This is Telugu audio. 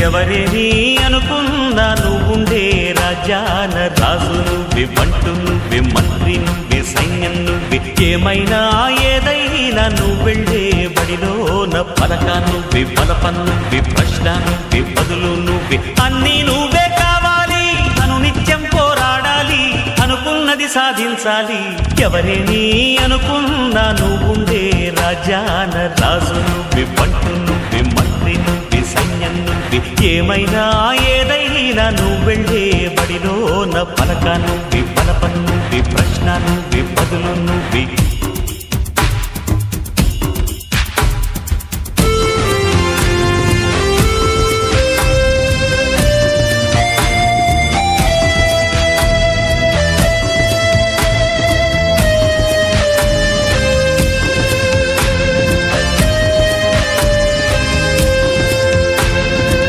ఎవరేని అనుకున్నా నువ్వుండే రాజాన రాజు నువ్వే, బంటు నువ్వే, మంత్రి నువ్వే, సైన్యం నువ్వే, ఏమైనా ఏదైనా నువ్వు వెళ్ళే బడిలోన పలక నువ్వే, బలపం నువ్వే, ప్రశ్న నువ్వే, బదులు నువ్వే, అన్నీ నువ్వే కావాలి. అను నిత్యం పోరాడాలి, అనుకున్నది సాధించాలి. ఎవరేని అనుకున్నా నువ్వుండే రాజాన రాజు నువ్వే, బంటు నువ్వే, మంత్రి నువ్వే, సైన్యం నువ్వే, ఏమైనా ఏదైనా నువ్వు వెళ్ళే బడిలోన పలక నువ్వే, బలపం నువ్వే, ప్రశ్న నువ్వే, బదులు నువ్వే.